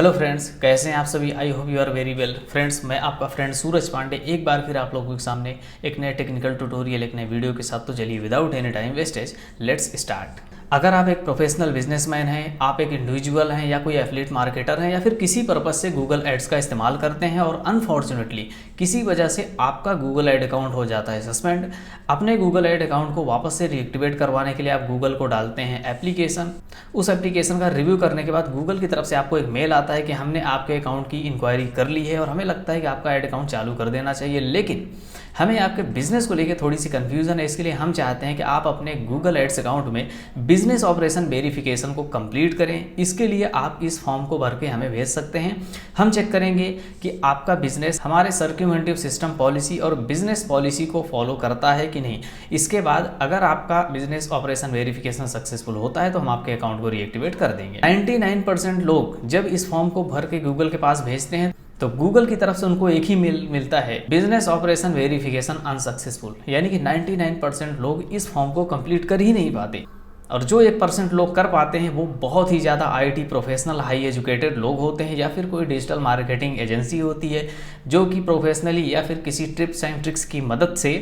Hello friends, कैसे हैं आप सभी। I hope you are very well. Friends, मैं आपका फ्रेंड सूरज पांडे एक बार फिर आप लोगों के सामने एक नए टेक्निकल ट्यूटोरियल, एक नए वीडियो के साथ। तो चलिए without any time wastage let's start. अगर आप एक प्रोफेशनल बिजनेसमैन हैं, आप एक इंडिविजुअल हैं या कोई एफिलिएट मार्केटर हैं या फिर किसी पर्पज से गूगल एड्स का इस्तेमाल करते हैं और अनफॉर्चुनेटली किसी वजह से आपका गूगल एड अकाउंट हो जाता है सस्पेंड, अपने गूगल एड अकाउंट को वापस से रीएक्टिवेट करवाने के लिए आप गूगल को डालते हैं एप्लीकेशन। उस एप्लीकेशन का रिव्यू करने के बाद गूगल की तरफ से आपको एक मेल आता है कि हमने आपके अकाउंट की इंक्वायरी कर ली है और हमें लगता है कि आपका ऐड अकाउंट चालू कर देना चाहिए, लेकिन हमें आपके बिजनेस को लेकर थोड़ी सी कंफ्यूजन है। इसके लिए हम चाहते हैं कि आप अपने गूगल एड्स अकाउंट में बिजनेस ऑपरेशन वेरिफिकेशन को कंप्लीट करें। इसके लिए आप इस फॉर्म को भर के हमें भेज सकते हैं। हम चेक करेंगे कि आपका बिजनेस हमारे सर्क्यूमेंटिव सिस्टम पॉलिसी और बिजनेस पॉलिसी को फॉलो करता है कि नहीं। इसके बाद अगर आपका बिजनेस ऑपरेशन वेरिफिकेशन सक्सेसफुल होता है तो हम आपके अकाउंट को रीएक्टिवेट कर देंगे। 99% लोग जब इस फॉर्म को भर के गूगल के पास भेजते हैं तो गूगल की तरफ से उनको एक ही मेल मिलता है, बिजनेस ऑपरेशन वेरिफिकेशन अनसक्सेसफुल। यानी कि 99% लोग इस फॉर्म को कंप्लीट कर ही नहीं पाते और जो 1% लोग कर पाते हैं वो बहुत ही ज़्यादा आईटी प्रोफेशनल, हाई एजुकेटेड लोग होते हैं या फिर कोई डिजिटल मार्केटिंग एजेंसी होती है जो कि प्रोफेशनली या फिर किसी टिप्स एंड ट्रिक्स की मदद से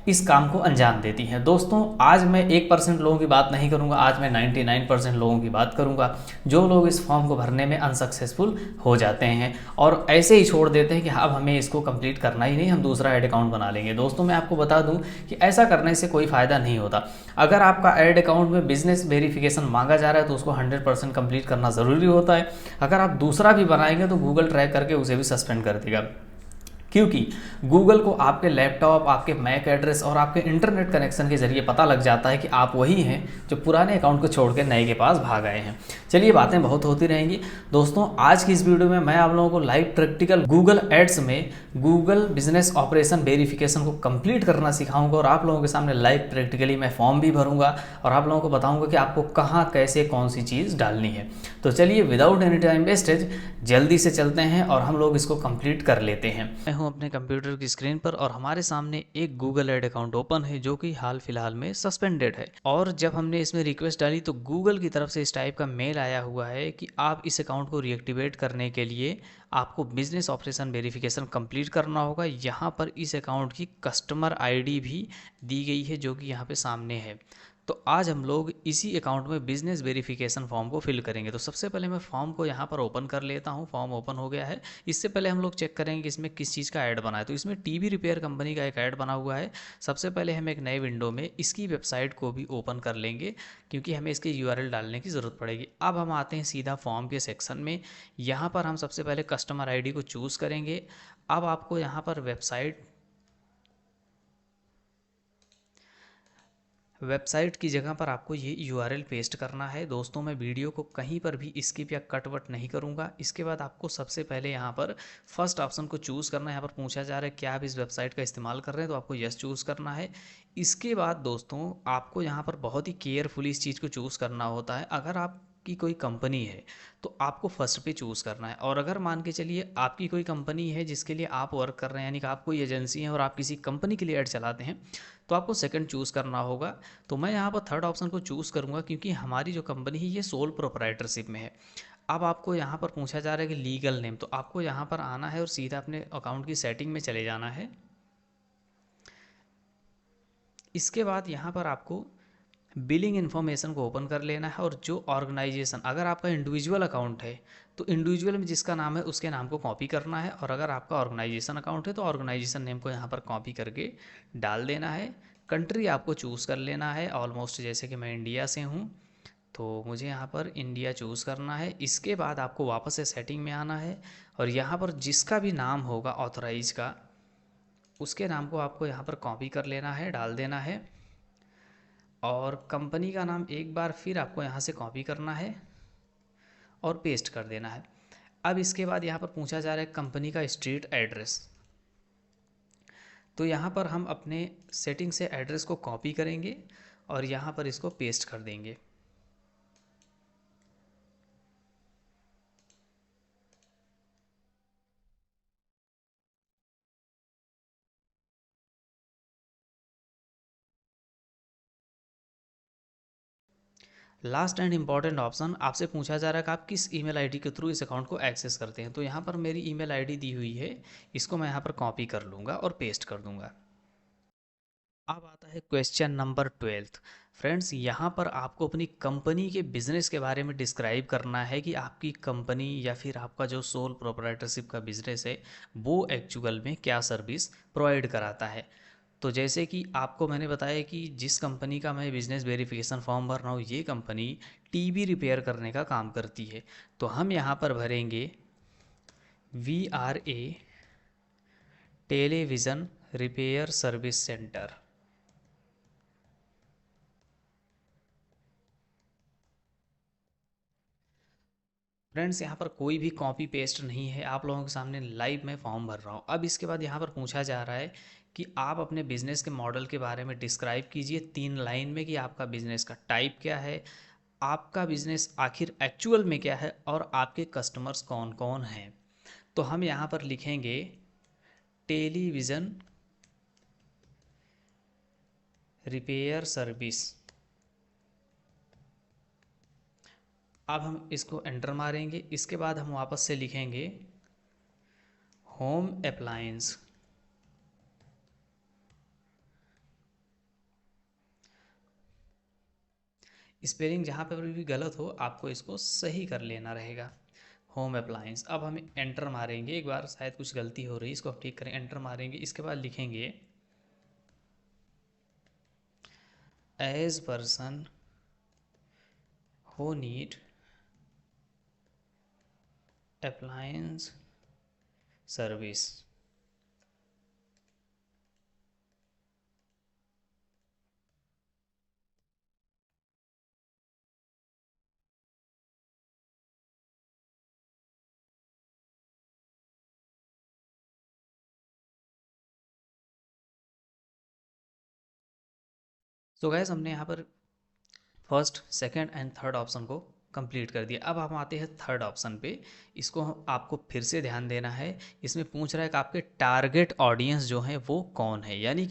इस काम को अंजाम देती हैं। दोस्तों, आज मैं 1% लोगों की बात नहीं करूंगा, आज मैं 99% लोगों की बात करूंगा जो लोग इस फॉर्म को भरने में अनसक्सेसफुल हो जाते हैं और ऐसे ही छोड़ देते हैं कि अब हमें इसको कंप्लीट करना ही नहीं, हम दूसरा ऐड अकाउंट बना लेंगे। दोस्तों, मैं आपको बता दूं कि ऐसा करने से कोई फ़ायदा नहीं होता। अगर आपका ऐड अकाउंट में बिजनेस वेरिफिकेशन मांगा जा रहा है तो उसको 100% कंप्लीट करना ज़रूरी होता है। अगर आप दूसरा भी बनाएंगे तो गूगल ट्रैक करके उसे भी सस्पेंड कर देगा, क्योंकि गूगल को आपके लैपटॉप, आपके मैक एड्रेस और आपके इंटरनेट कनेक्शन के जरिए पता लग जाता है कि आप वही हैं जो पुराने अकाउंट को छोड़ के नए के पास भाग आए हैं। चलिए, बातें बहुत होती रहेंगी। दोस्तों, आज की इस वीडियो में मैं आप लोगों को लाइव प्रैक्टिकल गूगल एड्स में गूगल बिजनेस ऑपरेशन वेरिफिकेशन को कंप्लीट करना सिखाऊंगा और आप लोगों के सामने लाइव प्रैक्टिकली मैं फॉर्म भी भरूंगा और आप लोगों को बताऊंगा कि आपको कहाँ, कैसे, कौन सी चीज़ डालनी है। तो चलिए विदाउट एनी टाइम वेस्टेज जल्दी से चलते हैं और हम लोग इसको कंप्लीट कर लेते हैं। मैं हूं अपने कंप्यूटर की स्क्रीन पर और हमारे सामने एक गूगल एड अकाउंट ओपन है जो कि हाल फिलहाल में सस्पेंडेड है। और जब हमने इसमें रिक्वेस्ट डाली तो गूगल की तरफ से इस टाइप का मेल आया हुआ है कि आप इस अकाउंट को रीएक्टिवेट करने के लिए आपको बिजनेस ऑपरेशन वेरिफिकेशन कंप्लीट करना होगा। यहाँ पर इस अकाउंट की कस्टमर आईडी भी दी गई है जो कि यहाँ पे सामने है। तो आज हम लोग इसी अकाउंट में बिजनेस वेरिफिकेशन फॉर्म को फिल करेंगे। तो सबसे पहले मैं फॉर्म को यहाँ पर ओपन कर लेता हूँ। फॉर्म ओपन हो गया है। इससे पहले हम लोग चेक करेंगे कि इसमें किस चीज़ का ऐड बना है। तो इसमें टीवी रिपेयर कंपनी का एक ऐड बना हुआ है। सबसे पहले हम एक नए विंडो में इसकी वेबसाइट को भी ओपन कर लेंगे क्योंकि हमें इसके यूआरएल डालने की ज़रूरत पड़ेगी। अब हम आते हैं सीधा फॉर्म के सेक्शन में। यहाँ पर हम सबसे पहले कस्टमर आईडी को चूज़ करेंगे। अब आपको यहाँ पर वेबसाइट की जगह पर आपको ये यूआरएल पेस्ट करना है। दोस्तों, मैं वीडियो को कहीं पर भी स्किप या कट वट नहीं करूँगा। इसके बाद आपको सबसे पहले यहाँ पर फर्स्ट ऑप्शन को चूज़ करना है। यहाँ पर पूछा जा रहा है क्या आप इस वेबसाइट का इस्तेमाल कर रहे हैं, तो आपको यस चूज़ करना है। इसके बाद दोस्तों, आपको यहाँ पर बहुत ही केयरफुली इस चीज़ को चूज़ करना होता है। अगर आप की कोई कंपनी है तो आपको फर्स्ट पे चूज़ करना है, और अगर मान के चलिए आपकी कोई कंपनी है जिसके लिए आप वर्क कर रहे हैं, यानी कि आप कोई एजेंसी हैं और आप किसी कंपनी के लिए ऐड चलाते हैं, तो आपको सेकंड चूज़ करना होगा। तो मैं यहाँ पर थर्ड ऑप्शन को चूज़ करूँगा क्योंकि हमारी जो कंपनी है ये सोल प्रोप्राइटरशिप में है। अब आपको यहाँ पर पूछा जा रहा है कि लीगल नेम, तो आपको यहाँ पर आना है और सीधा अपने अकाउंट की सेटिंग में चले जाना है। इसके बाद यहाँ पर आपको बिलिंग इन्फॉर्मेशन को ओपन कर लेना है और जो ऑर्गेनाइजेशन, अगर आपका इंडिविजुअल अकाउंट है तो इंडिविजुअल में जिसका नाम है उसके नाम को कॉपी करना है, और अगर आपका ऑर्गेनाइजेशन अकाउंट है तो ऑर्गेनाइजेशन नेम को यहाँ पर कॉपी करके डाल देना है। कंट्री आपको चूज़ कर लेना है, ऑलमोस्ट जैसे कि मैं इंडिया से हूँ तो मुझे यहाँ पर इंडिया चूज़ करना है। इसके बाद आपको वापस से सेटिंग में आना है और यहाँ पर जिसका भी नाम होगा ऑथराइज का, उसके नाम को आपको यहाँ पर कॉपी कर लेना है, डाल देना है, और कंपनी का नाम एक बार फिर आपको यहाँ से कॉपी करना है और पेस्ट कर देना है। अब इसके बाद यहाँ पर पूछा जा रहा है कंपनी का स्ट्रीट एड्रेस, तो यहाँ पर हम अपने सेटिंग से एड्रेस को कॉपी करेंगे और यहाँ पर इसको पेस्ट कर देंगे। लास्ट एंड इम्पॉर्टेंट ऑप्शन, आपसे पूछा जा रहा है कि आप किस ईमेल आईडी के थ्रू इस अकाउंट को एक्सेस करते हैं। तो यहाँ पर मेरी ईमेल आईडी दी हुई है, इसको मैं यहाँ पर कॉपी कर लूँगा और पेस्ट कर दूँगा। अब आता है क्वेश्चन नंबर 12। फ्रेंड्स, यहाँ पर आपको अपनी कंपनी के बिजनेस के बारे में डिस्क्राइब करना है कि आपकी कंपनी या फिर आपका जो सोल प्रोप्राइटरशिप का बिजनेस है वो एक्चुअल में क्या सर्विस प्रोवाइड कराता है। तो जैसे कि आपको मैंने बताया कि जिस कंपनी का मैं बिजनेस वेरिफिकेशन फॉर्म भर रहा हूँ, ये कंपनी टीवी रिपेयर करने का काम करती है। तो हम यहाँ पर भरेंगे VRA television repair service centre. Friends, यहाँ पर कोई भी कॉपी पेस्ट नहीं है, आप लोगों के सामने लाइव मैं फॉर्म भर रहा हूँ। अब इसके बाद यहाँ पर पूछा जा रहा है कि आप अपने बिजनेस के मॉडल के बारे में डिस्क्राइब कीजिए 3 लाइन में कि आपका बिजनेस का टाइप क्या है, आपका बिजनेस आखिर एक्चुअल में क्या है और आपके कस्टमर्स कौन कौन हैं। तो हम यहाँ पर लिखेंगे टेलीविज़न रिपेयर सर्विस। अब हम इसको एंटर मारेंगे, इसके बाद हम वापस से लिखेंगे होम अप्लायंस। स्पेलिंग जहाँ पर भी गलत हो आपको इसको सही कर लेना रहेगा, होम अप्लायंस। अब हम एंटर मारेंगे, एक बार शायद कुछ गलती हो रही है, इसको हम ठीक करें, एंटर मारेंगे, इसके बाद लिखेंगे as person who need appliance service. तो गैस, हमने यहाँ पर first, second and third option को कंप्लीट कर दिया। अब हम आते हैं थर्ड ऑप्शन पे, इसको आपको फिर से ध्यान देना है। इसमें पूछ रहा है कि आपके टारगेट ऑडियंस जो है वो कौन है, यानी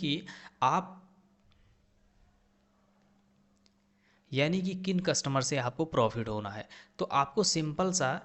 कि किन कस्टमर से आपको प्रॉफिट होना है। तो आपको सिंपल सा,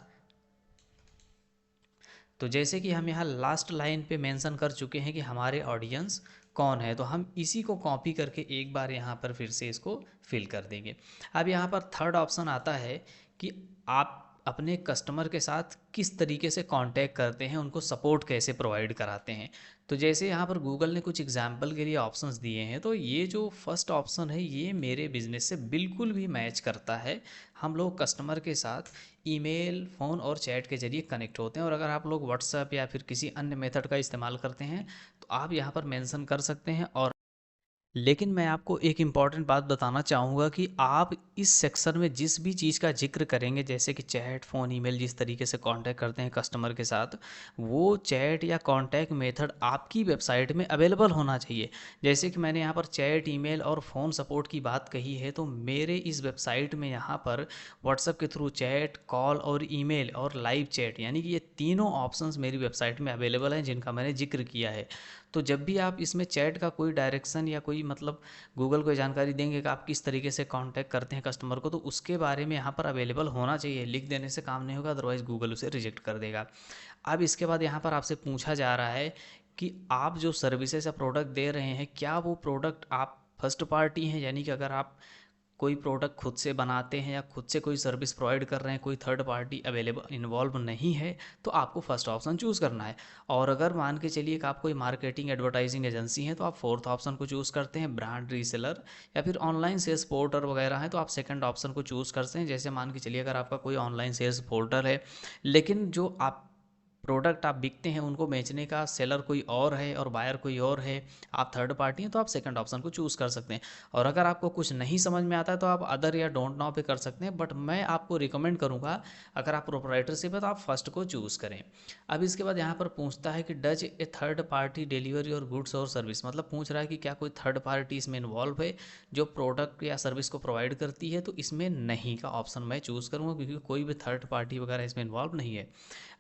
तो जैसे कि हम यहाँ लास्ट लाइन पे मेंशन कर चुके हैं कि हमारे ऑडियंस कौन है, तो हम इसी को कॉपी करके एक बार यहाँ पर फिर से इसको फिल कर देंगे। अब यहाँ पर थर्ड ऑप्शन आता है कि आप अपने कस्टमर के साथ किस तरीके से कांटेक्ट करते हैं, उनको सपोर्ट कैसे प्रोवाइड कराते हैं। तो जैसे यहाँ पर गूगल ने कुछ एग्जाम्पल के लिए ऑप्शंस दिए हैं, तो ये जो फर्स्ट ऑप्शन है ये मेरे बिजनेस से बिल्कुल भी मैच करता है। हम लोग कस्टमर के साथ ईमेल, फ़ोन और चैट के ज़रिए कनेक्ट होते हैं, और अगर आप लोग व्हाट्सएप या फिर किसी अन्य मेथड का इस्तेमाल करते हैं तो आप यहाँ पर मेंशन कर सकते हैं। और लेकिन मैं आपको एक इम्पॉर्टेंट बात बताना चाहूँगा कि आप इस सेक्शन में जिस भी चीज़ का जिक्र करेंगे, जैसे कि चैट, फ़ोन, ईमेल, जिस तरीके से कांटेक्ट करते हैं कस्टमर के साथ, वो चैट या कांटेक्ट मेथड आपकी वेबसाइट में अवेलेबल होना चाहिए। जैसे कि मैंने यहाँ पर चैट, ईमेल और फ़ोन सपोर्ट की बात कही है, तो मेरे इस वेबसाइट में यहाँ पर व्हाट्सएप के थ्रू चैट, कॉल और ईमेल और लाइव चैट, यानी कि ये तीनों ऑप्शंस मेरी वेबसाइट में अवेलेबल हैं जिनका मैंने जिक्र किया है। तो जब भी आप इसमें चैट का कोई डायरेक्शन या कोई मतलब गूगल को जानकारी देंगे कि आप किस तरीके से कांटेक्ट करते हैं कस्टमर को, तो उसके बारे में यहाँ पर अवेलेबल होना चाहिए। लिख देने से काम नहीं होगा, अदरवाइज़ गूगल उसे रिजेक्ट कर देगा। अब इसके बाद यहाँ पर आपसे पूछा जा रहा है कि आप जो सर्विसेज या प्रोडक्ट दे रहे हैं, क्या वो प्रोडक्ट आप फर्स्ट पार्टी हैं, यानी कि अगर आप कोई प्रोडक्ट खुद से बनाते हैं या खुद से कोई सर्विस प्रोवाइड कर रहे हैं, कोई थर्ड पार्टी अवेलेबल इन्वॉल्व नहीं है, तो आपको फर्स्ट ऑप्शन चूज़ करना है। और अगर मान के चलिए कि आप कोई मार्केटिंग एडवर्टाइजिंग एजेंसी हैं, तो आप फोर्थ ऑप्शन को चूज़ करते हैं। ब्रांड रीसेलर या फिर ऑनलाइन सेल्स पोर्टर वगैरह हैं, तो आप सेकंड ऑप्शन को चूज़ करते हैं। जैसे मान के चलिए अगर आपका कोई ऑनलाइन सेल्स पोर्टल है, लेकिन जो आप प्रोडक्ट आप बिकते हैं उनको बेचने का सेलर कोई और है और बायर कोई और है, आप थर्ड पार्टी हैं, तो आप सेकंड ऑप्शन को चूज़ कर सकते हैं। और अगर आपको कुछ नहीं समझ में आता है तो आप अदर या डोंट नाउ पे कर सकते हैं, बट मैं आपको रिकमेंड करूंगा अगर आप प्रोप्राइटरशिप है तो आप फर्स्ट को चूज़ करें। अब इसके बाद यहाँ पर पूछता है कि does a third party delivery और गुड्स और सर्विस, मतलब पूछ रहा है कि क्या कोई थर्ड पार्टी इसमें इन्वॉल्व है जो प्रोडक्ट या सर्विस को प्रोवाइड करती है। तो इसमें नहीं का ऑप्शन मैं चूज़ करूँगा, क्योंकि कोई भी थर्ड पार्टी वगैरह इसमें इन्वॉल्व नहीं है।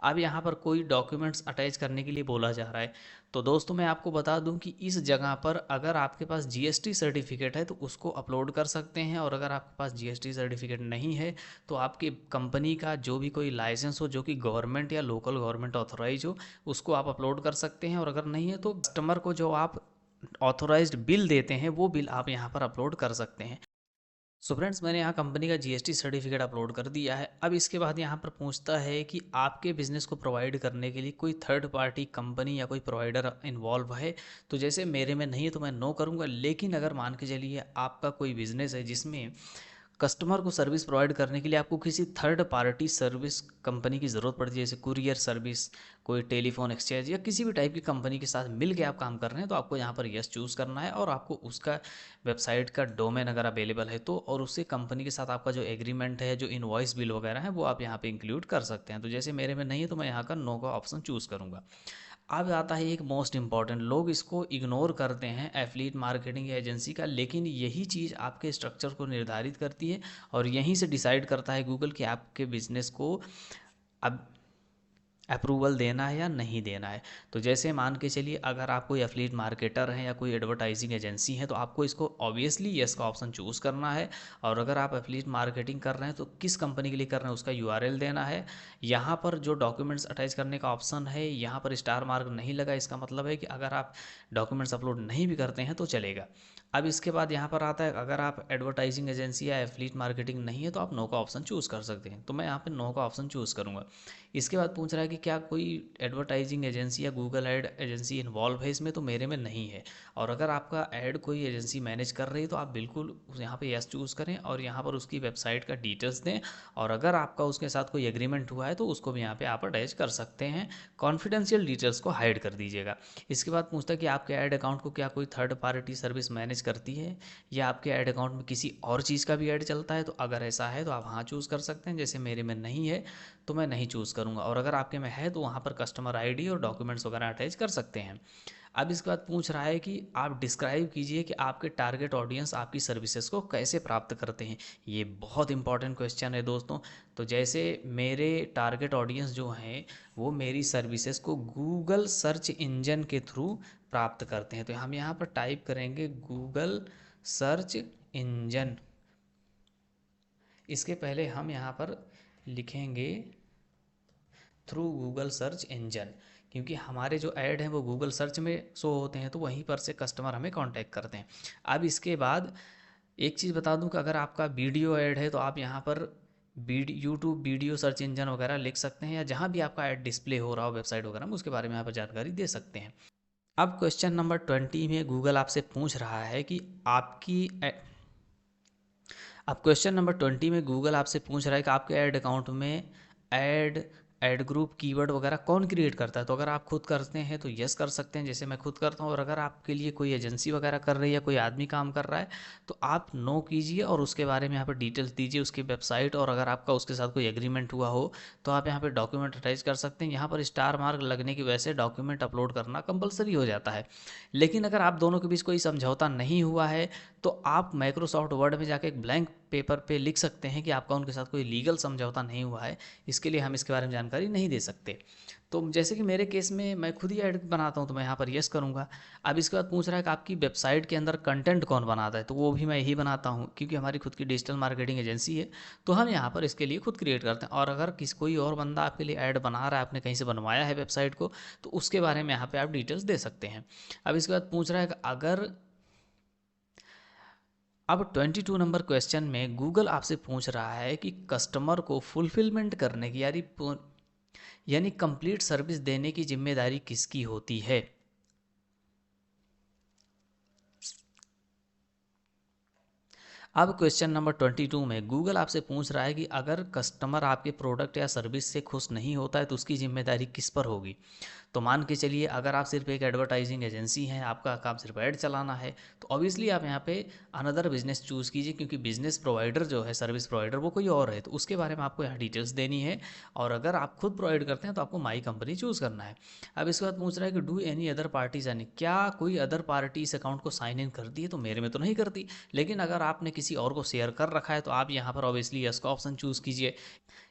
अब यहाँ पर कोई कोई डॉक्यूमेंट्स अटैच करने के लिए बोला जा रहा है। तो दोस्तों मैं आपको बता दूं कि इस जगह पर अगर आपके पास जीएसटी सर्टिफिकेट है तो उसको अपलोड कर सकते हैं, और अगर आपके पास जीएसटी सर्टिफिकेट नहीं है तो आपकी कंपनी का जो भी कोई लाइसेंस हो जो कि गवर्नमेंट या लोकल गवर्नमेंट ऑथोराइज हो उसको आप अपलोड कर सकते हैं, और अगर नहीं है तो कस्टमर को जो आप ऑथोराइज्ड बिल देते हैं वो बिल आप यहाँ पर अपलोड कर सकते हैं। सो फ्रेंड्स, मैंने यहाँ कंपनी का जीएसटी सर्टिफिकेट अपलोड कर दिया है। अब इसके बाद यहाँ पर पूछता है कि आपके बिज़नेस को प्रोवाइड करने के लिए कोई थर्ड पार्टी कंपनी या कोई प्रोवाइडर इन्वॉल्व है। तो जैसे मेरे में नहीं है तो मैं नो करूँगा, लेकिन अगर मान के चलिए आपका कोई बिज़नेस है जिसमें कस्टमर को सर्विस प्रोवाइड करने के लिए आपको किसी थर्ड पार्टी सर्विस कंपनी की ज़रूरत पड़ती है, जैसे कुरियर सर्विस, कोई टेलीफोन एक्सचेंज या किसी भी टाइप की कंपनी के साथ मिल के आप काम कर रहे हैं, तो आपको यहाँ पर यस चूज़ करना है, और आपको उसका वेबसाइट का डोमेन अगर अवेलेबल है तो, और उससे कंपनी के साथ आपका जो एग्रीमेंट है, जो इनवॉइस बिल वगैरह है वो आप यहाँ पे इंक्लूड कर सकते हैं। तो जैसे मेरे में नहीं है तो मैं यहाँ का नो का ऑप्शन चूज़ करूँगा। अब आता है एक मोस्ट इंपॉर्टेंट, लोग इसको इग्नोर करते हैं एफिलिएट मार्केटिंग एजेंसी का, लेकिन यही चीज़ आपके स्ट्रक्चर को निर्धारित करती है और यहीं से डिसाइड करता है गूगल कि आपके बिजनेस को अब अप्रूवल देना है या नहीं देना है। तो जैसे मान के चलिए अगर आप कोई एफिलिएट मार्केटर हैं या कोई एडवर्टाइजिंग एजेंसी है तो आपको इसको ऑब्वियसली यस का ऑप्शन चूज़ करना है, और अगर आप एफिलिएट मार्केटिंग कर रहे हैं तो किस कंपनी के लिए कर रहे हैं उसका यूआरएल देना है। यहाँ पर जो डॉक्यूमेंट्स अटैच करने का ऑप्शन है यहाँ पर स्टार मार्क नहीं लगा, इसका मतलब है कि अगर आप डॉक्यूमेंट्स अपलोड नहीं भी करते हैं तो चलेगा। अब इसके बाद यहाँ पर आता है अगर आप एडवर्टाइजिंग एजेंसी या एफिलिएट मार्केटिंग नहीं है तो आप नो का ऑप्शन चूज़ कर सकते हैं, तो मैं यहाँ पे नो का ऑप्शन चूज़ करूँगा। इसके बाद पूछ रहा है कि क्या कोई एडवर्टाइजिंग एजेंसी या गूगल ऐड एजेंसी इन्वॉल्व है इसमें, तो मेरे में नहीं है। और अगर आपका ऐड कोई एजेंसी मैनेज कर रही है तो आप बिल्कुल यहाँ पे यस चूज़ करें और यहाँ पर उसकी वेबसाइट का डिटेल्स दें, और अगर आपका उसके साथ कोई एग्रीमेंट हुआ है तो उसको भी यहाँ पे आप अटैच कर सकते हैं। कॉन्फिडेंशियल डिटेल्स को हाइड कर दीजिएगा। इसके बाद पूछता है कि आपके ऐड अकाउंट को क्या कोई थर्ड पार्टी सर्विस मैनेज करती है या आपके ऐड अकाउंट में किसी और चीज़ का भी ऐड चलता है, तो अगर ऐसा है तो आप हाँ चूज़ कर सकते हैं। जैसे मेरे में नहीं है तो मैं नहीं चूज़ करूँगा, और अगर आपके में है तो वहाँ पर कस्टमर आईडी और डॉक्यूमेंट्स वगैरह अटैच कर सकते हैं। अब इसके बाद पूछ रहा है कि आप डिस्क्राइब कीजिए कि आपके टारगेट ऑडियंस आपकी सर्विसेज को कैसे प्राप्त करते हैं। ये बहुत इंपॉर्टेंट क्वेश्चन है दोस्तों। तो जैसे मेरे टारगेट ऑडियंस जो हैं वो मेरी सर्विसेज को गूगल सर्च इंजन के थ्रू प्राप्त करते हैं। तो हम यहाँ पर टाइप करेंगे गूगल सर्च इंजन, इसके पहले हम यहाँ पर लिखेंगे थ्रू गूगल सर्च इंजन, क्योंकि हमारे जो ऐड हैं वो गूगल सर्च में शो होते हैं तो वहीं पर से कस्टमर हमें कांटेक्ट करते हैं। अब इसके बाद एक चीज़ बता दूं कि अगर आपका वीडियो ऐड है तो आप यहाँ पर यूट्यूब वीडियो सर्च इंजन वगैरह लिख सकते हैं, या जहाँ भी आपका ऐड डिस्प्ले हो रहा हो वेबसाइट वगैरह में उसके बारे में यहाँ पर जानकारी दे सकते हैं। अब क्वेश्चन नंबर 20 में गूगल आपसे पूछ रहा है कि अब क्वेश्चन नंबर 20 में गूगल आपसे पूछ रहा है कि आपके ऐड अकाउंट में ऐड ग्रुप कीवर्ड वगैरह कौन क्रिएट करता है। तो अगर आप खुद करते हैं तो यस कर सकते हैं, जैसे मैं खुद करता हूँ, और अगर आपके लिए कोई एजेंसी वगैरह कर रही है, कोई आदमी काम कर रहा है तो आप नो कीजिए और उसके बारे में यहाँ पर डिटेल्स दीजिए, उसकी वेबसाइट, और अगर आपका उसके साथ कोई एग्रीमेंट हुआ हो तो आप यहाँ पर डॉक्यूमेंट अटैच कर सकते हैं। यहाँ पर स्टार मार्क लगने की वजह से डॉक्यूमेंट अपलोड करना कंपलसरी हो जाता है। लेकिन अगर आप दोनों के बीच कोई समझौता नहीं हुआ है तो आप माइक्रोसॉफ्ट वर्ड में जाके एक ब्लैंक पेपर पे लिख सकते हैं कि आपका उनके साथ कोई लीगल समझौता नहीं हुआ है, इसके लिए हम इसके बारे में जानकारी नहीं दे सकते। तो जैसे कि मेरे केस में मैं खुद ही ऐड बनाता हूँ तो मैं यहाँ पर यस करूँगा। अब इसके बाद पूछ रहा है कि आपकी वेबसाइट के अंदर कंटेंट कौन बनाता है, तो वो भी मैं यही बनाता हूँ क्योंकि हमारी खुद की डिजिटल मार्केटिंग एजेंसी है, तो हम यहाँ पर इसके लिए खुद क्रिएट करते हैं। और अगर कोई और बंदा आपके लिए ऐड बना रहा है, आपने कहीं से बनवाया है वेबसाइट को, तो उसके बारे में यहाँ पर आप डिटेल्स दे सकते हैं। अब इसके बाद पूछ रहा है कि अब 22 नंबर क्वेश्चन में गूगल आपसे पूछ रहा है कि कस्टमर को फुलफिलमेंट करने की यानी कंप्लीट सर्विस देने की जिम्मेदारी किसकी होती है। अब क्वेश्चन नंबर 22 में गूगल आपसे पूछ रहा है कि अगर कस्टमर आपके प्रोडक्ट या सर्विस से खुश नहीं होता है तो उसकी जिम्मेदारी किस पर होगी। तो मान के चलिए अगर आप सिर्फ एक एडवर्टाइजिंग एजेंसी हैं, आपका काम सिर्फ ऐड चलाना है, तो ऑब्वियसली आप यहाँ पे अनदर बिजनेस चूज़ कीजिए, क्योंकि बिजनेस प्रोवाइडर जो है, सर्विस प्रोवाइडर, वो कोई और है, तो उसके बारे में आपको यहाँ डिटेल्स देनी है। और अगर आप खुद प्रोवाइड करते हैं तो आपको माई कंपनी चूज़ करना है। अब इसके बाद पूछ रहा है कि डू एनी अदर पार्टीज, यानी क्या कोई अदर पार्टी इस अकाउंट को साइन इन करती है। तो मेरे में तो नहीं करती, लेकिन अगर आपने किसी और को शेयर कर रखा है तो आप यहाँ पर ऑब्वियसली यस का ऑप्शन चूज़ कीजिए।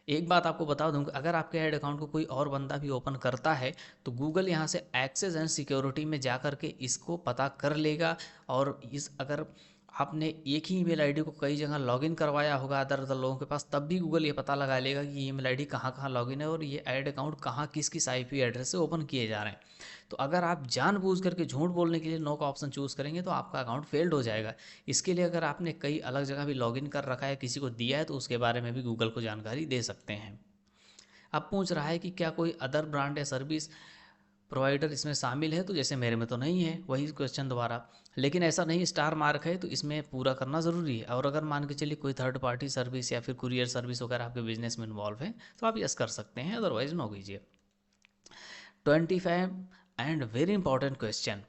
एक बात आपको बता दूं कि अगर आपके ऐड अकाउंट को कोई और बंदा भी ओपन करता है तो गूगल यहाँ से एक्सेस एंड सिक्योरिटी में जा कर के इसको पता कर लेगा। और इस अगर आपने एक ही ईमेल आईडी को कई जगह लॉगिन करवाया होगा अदर अदर लोगों के पास, तब भी गूगल ये पता लगा लेगा कि ये ईमेल आईडी कहाँ कहाँ लॉगिन है और ये ऐड अकाउंट कहाँ किस किस आईपी एड्रेस से ओपन किए जा रहे हैं। तो अगर आप जानबूझ करके झूठ बोलने के लिए नो का ऑप्शन चूज़ करेंगे तो आपका अकाउंट फेल्ड हो जाएगा। इसके लिए अगर आपने कई अलग जगह भी लॉगिन कर रखा है, किसी को दिया है, तो उसके बारे में भी गूगल को जानकारी दे सकते हैं। अब पूछ रहा है कि क्या कोई अदर ब्रांड या सर्विस प्रोवाइडर इसमें शामिल है, तो जैसे मेरे में तो नहीं है, वही क्वेश्चन दोबारा। लेकिन ऐसा नहीं, स्टार मार्क है तो इसमें पूरा करना ज़रूरी है। और अगर मान के चलिए कोई थर्ड पार्टी सर्विस या फिर कुरियर सर्विस वगैरह आपके बिजनेस में इन्वॉल्व है तो आप यस कर सकते हैं, अदरवाइज नो कीजिए। 25 एंड वेरी इंपॉर्टेंट क्वेश्चन,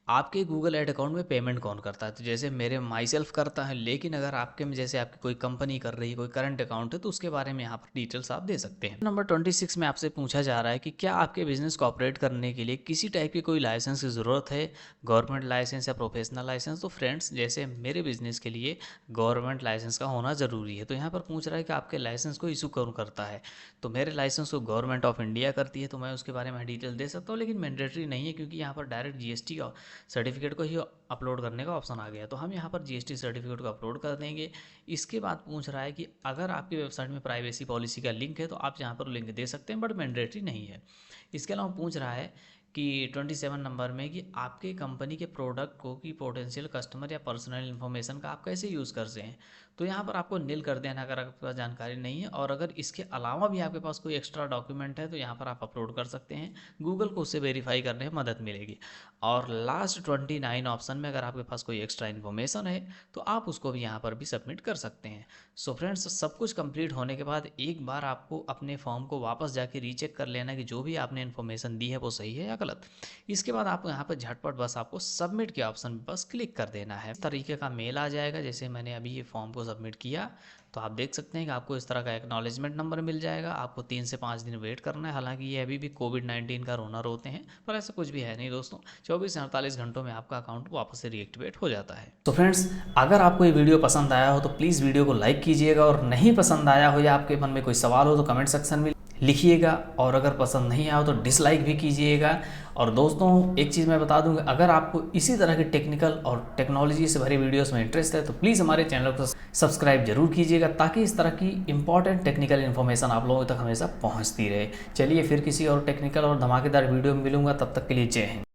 आपके गूगल ऐड अकाउंट में पेमेंट कौन करता है? तो जैसे मेरे माई सेल्फ करता है, लेकिन अगर आपके में जैसे आपकी कोई कंपनी कर रही है, कोई करंट अकाउंट है, तो उसके बारे में यहाँ पर डिटेल्स आप दे सकते हैं। नंबर 26 में आपसे पूछा जा रहा है कि क्या आपके बिजनेस को ऑपरेट करने के लिए किसी टाइप की कोई लाइसेंस की ज़रूरत है, गवर्नमेंट लाइसेंस या प्रोफेशनल लाइसेंस? तो फ्रेंड्स, जैसे मेरे बिजनेस के लिए गवर्नमेंट लाइसेंस का होना ज़रूरी है। तो यहाँ पर पूछ रहा है कि आपके लाइसेंस को इशू कौन करता है? तो मेरे लाइसेंस को गवर्नमेंट ऑफ इंडिया करती है, तो मैं उसके बारे में डिटेल दे सकता हूँ, लेकिन मैंडेटरी नहीं है क्योंकि यहाँ पर डायरेक्ट जीएसटी का सर्टिफिकेट को ही अपलोड करने का ऑप्शन आ गया। तो हम यहाँ पर जीएसटी सर्टिफिकेट को अपलोड कर देंगे। इसके बाद पूछ रहा है कि अगर आपकी वेबसाइट में प्राइवेसी पॉलिसी का लिंक है तो आप यहाँ पर लिंक दे सकते हैं, बट मैंडेटरी नहीं है। इसके अलावा पूछ रहा है कि 27 नंबर में कि आपके कंपनी के प्रोडक्ट को कि पोटेंशियल कस्टमर या पर्सनल इन्फॉर्मेशन का आप कैसे यूज़ करते हैं। तो यहाँ पर आपको नील कर देना अगर आपके पास जानकारी नहीं है। और अगर इसके अलावा भी आपके पास कोई एक्स्ट्रा डॉक्यूमेंट है तो यहाँ पर आप अपलोड कर सकते हैं, गूगल को उससे वेरीफाई करने में मदद मिलेगी। और लास्ट 29 ऑप्शन में अगर आपके पास कोई एक्स्ट्रा इन्फॉर्मेशन है तो आप उसको भी यहाँ पर भी सबमिट कर सकते हैं। सो फ्रेंड्स, सब कुछ कंप्लीट होने के बाद एक बार आपको अपने फॉर्म को वापस जाके रीचेक कर लेना कि जो भी आपने इन्फॉर्मेशन दी है वो सही है या गलत। इसके बाद आपको यहाँ पर झटपट बस आपको सबमिट के ऑप्शन पर बस क्लिक कर देना है। इस तरीके का मेल आ जाएगा जैसे मैंने अभी ये फॉर्म को सबमिट किया, तो आप देख सकते हैं कि आपको इस तरह का एक्नॉलेजमेंट नंबर मिल जाएगा। आपको 3 से 5 दिन वेट करना है। हालांकि ये अभी भी कोविड-19 का रोना रोते हैं, पर ऐसा कुछ भी है नहीं दोस्तों। 24 से 48 घंटों में आपका अकाउंट वापस से रीएक्टिवेट हो जाता है। तो फ्रेंड्स, अगर आपको ये वीडियो पसंद आया हो तो प्लीज़ वीडियो को लाइक कीजिएगा, और नहीं पसंद आया हो या आपके मन में कोई सवाल हो तो कमेंट सेक्शन में लिखिएगा, और अगर पसंद नहीं आया हो तो डिसलाइक भी कीजिएगा। और दोस्तों, एक चीज़ मैं बता दूं कि अगर आपको इसी तरह के टेक्निकल और टेक्नोलॉजी से भरी वीडियोस में इंटरेस्ट है तो प्लीज़ हमारे चैनल को सब्सक्राइब जरूर कीजिएगा, ताकि इस तरह की इंपॉर्टेंट टेक्निकल इन्फॉर्मेशन आप लोगों तक हमेशा पहुंचती रहे। चलिए फिर किसी और टेक्निकल और धमाकेदार वीडियो में मिलूंगा, तब तक के लिए जय हिंद।